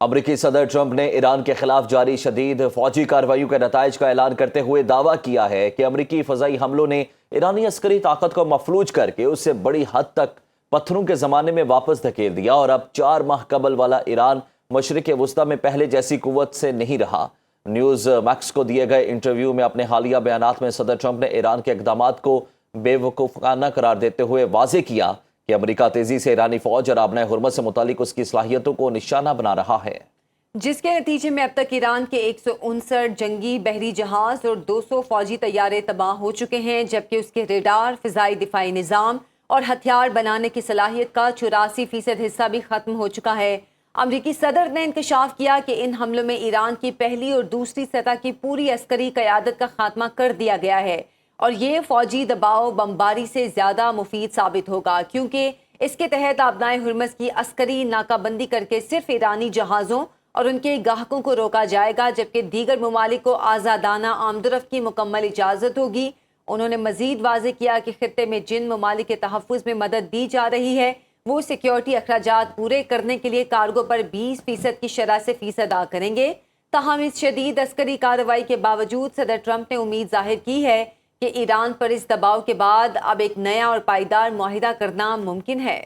امریکی صدر ٹرمپ نے ایران کے خلاف جاری شدید فوجی کارروائیوں کے نتائج کا اعلان کرتے ہوئے دعویٰ کیا ہے کہ امریکی فضائی حملوں نے ایرانی عسکری طاقت کو مفلوج کر کے اسے بڑی حد تک پتھروں کے زمانے میں واپس دھکیل دیا اور اب 4 ماہ قبل والا ایران مشرق وسطی میں پہلے جیسی قوت سے نہیں رہا۔ نیوز میکس کو دیے گئے انٹرویو میں اپنے حالیہ بیانات میں صدر ٹرمپ نے ایران کے اقدامات کو بے وقوفانہ قرار دیتے ہوئے واضح کیا کہ امریکہ تیزی سے ایرانی فوج اور آبنائے حرمت سے متعلق اس کی صلاحیتوں کو نشانہ بنا رہا ہے، جس کے نتیجے میں اب تک ایران کے 159 جنگی بحری جہاز اور 200 فوجی طیارے تباہ ہو چکے ہیں، جبکہ اس کے ریڈار، فضائی دفاعی نظام اور ہتھیار بنانے کی صلاحیت کا 84% حصہ بھی ختم ہو چکا ہے۔ امریکی صدر نے انکشاف کیا کہ ان حملوں میں ایران کی پہلی اور دوسری سطح کی پوری عسکری قیادت کا خاتمہ کر دیا گیا ہے، اور یہ فوجی دباؤ بمباری سے زیادہ مفید ثابت ہوگا، کیونکہ اس کے تحت آبنائے حرمت کی عسکری ناکہ بندی کر کے صرف ایرانی جہازوں اور ان کے گاہکوں کو روکا جائے گا، جبکہ دیگر ممالک کو آزادانہ آمد و رفت کی مکمل اجازت ہوگی۔ انہوں نے مزید واضح کیا کہ خطے میں جن ممالک کے تحفظ میں مدد دی جا رہی ہے وہ سیکیورٹی اخراجات پورے کرنے کے لیے کارگو پر 20% کی شرح سے فیس ادا کریں گے۔ تاہم اس شدید عسکری کارروائی کے باوجود صدر ٹرمپ نے امید ظاہر کی ہے کہ ایران پر اس دباؤ کے بعد اب ایک نیا اور پائیدار معاہدہ کرنا ممکن ہے۔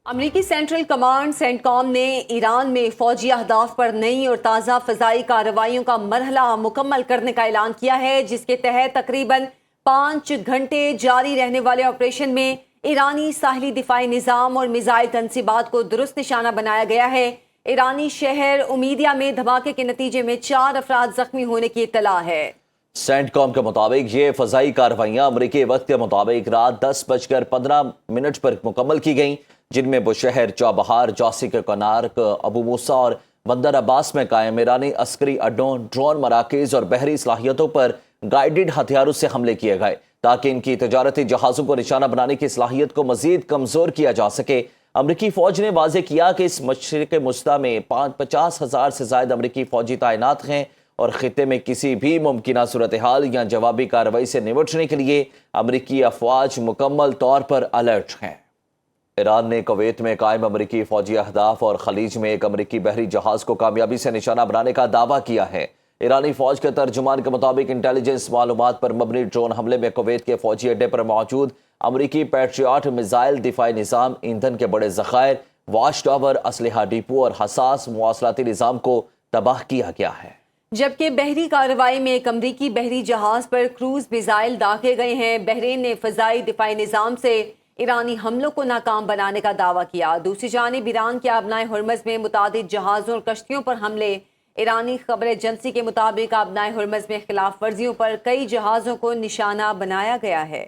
امریکی سینٹرل کمانڈ سینٹ کام نے ایران میں فوجی اہداف پر نئی اور تازہ فضائی کارروائیوں کا مرحلہ مکمل کرنے کا اعلان کیا ہے، جس کے تحت تقریباً 5 گھنٹے جاری رہنے والے آپریشن میں ایرانی ساحلی دفاعی نظام اور میزائل تنصیبات کو درست نشانہ بنایا گیا ہے۔ ایرانی شہر امیدیا میں دھماکے کے نتیجے میں 4 افراد زخمی ہونے کی اطلاع ہے۔ سینٹ کام کے مطابق یہ فضائی کارروائیاں امریکی وقت کے مطابق رات 10:15 پر مکمل کی گئیں، جن میں بشہر، چابہار، جوسی کے کنارک، ابو موسیٰ اور بندر عباس میں قائم ایرانی عسکری اڈوں، ڈرون مراکز اور بحری صلاحیتوں پر گائیڈڈ ہتھیاروں سے حملے کیے گئے تاکہ ان کی تجارتی جہازوں کو نشانہ بنانے کی صلاحیت کو مزید کمزور کیا جا سکے۔ امریکی فوج نے واضح کیا کہ اس مشرق وسطی میں 50,000 سے زائد امریکی فوجی تعینات ہیں اور خطے میں کسی بھی ممکنہ صورتحال یا جوابی کارروائی سے نمٹنے کے لیے امریکی افواج مکمل طور پر الرٹ ہیں۔ ایران نے کویت میں قائم امریکی فوجی اہداف اور خلیج میں ایک امریکی بحری جہاز کو کامیابی سے نشانہ بنانے کا دعویٰ کیا ہے۔ ایرانی فوج کے ترجمان کے مطابق انٹیلیجنس معلومات پر مبنی ڈرون حملے میں کویت کے فوجی اڈے پر موجود امریکی پیٹریاٹ میزائل دفاعی نظام، ایندھن کے بڑے ذخائر، واچ ٹاور، اسلحہ ڈیپو اور حساس مواصلاتی نظام کو تباہ کیا گیا ہے۔ جبکہ بحری کارروائی میں ایک امریکی بحری جہاز پر کروز میزائل داغے گئے ہیں۔ بحرین نے فضائی دفاعی نظام سے ایرانی حملوں کو ناکام بنانے کا دعویٰ کیا۔ دوسری جانب ایران کے آبنائے حرمز میں متعدد جہازوں اور کشتیوں پر حملے۔ ایرانی خبر ایجنسی کے مطابق آبنائے حرمز میں خلاف ورزیوں پر کئی جہازوں کو نشانہ بنایا گیا ہے۔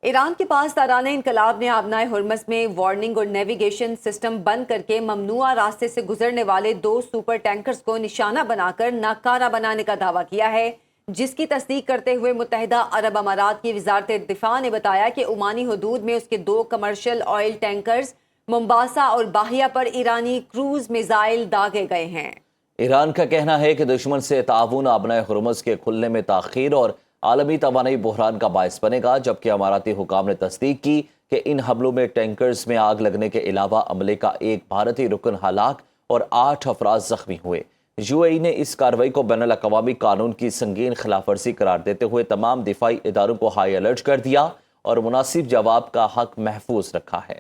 ایران کے پاس تارانہ انقلاب نے آبنائے حرمز میں وارننگ اور نیویگیشن سسٹم بند کر کے ممنوعہ راستے سے گزرنے والے 2 سپر ٹینکرز کو نشانہ بنا کر ناکارہ بنانے کا دعویٰ کیا ہے، جس کی تصدیق کرتے ہوئے متحدہ عرب امارات کی وزارت دفاع نے بتایا کہ عمانی حدود میں اس کے 2 کمرشل آئل ٹینکرز ممباسا اور باہیا پر ایرانی کروز میزائل داغے گئے ہیں۔ ایران کا کہنا ہے کہ دشمن سے تعاون آبنائے حرمز کے کھلنے میں تاخیر اور عالمی توانائی بحران کا باعث بنے گا، جبکہ اماراتی حکام نے تصدیق کی کہ ان حملوں میں ٹینکرز میں آگ لگنے کے علاوہ عملے کا ایک بھارتی رکن ہلاک اور 8 افراد زخمی ہوئے۔ یو اے ای نے اس کارروائی کو بین الاقوامی قانون کی سنگین خلاف ورزی قرار دیتے ہوئے تمام دفاعی اداروں کو ہائی الرٹ کر دیا اور مناسب جواب کا حق محفوظ رکھا ہے۔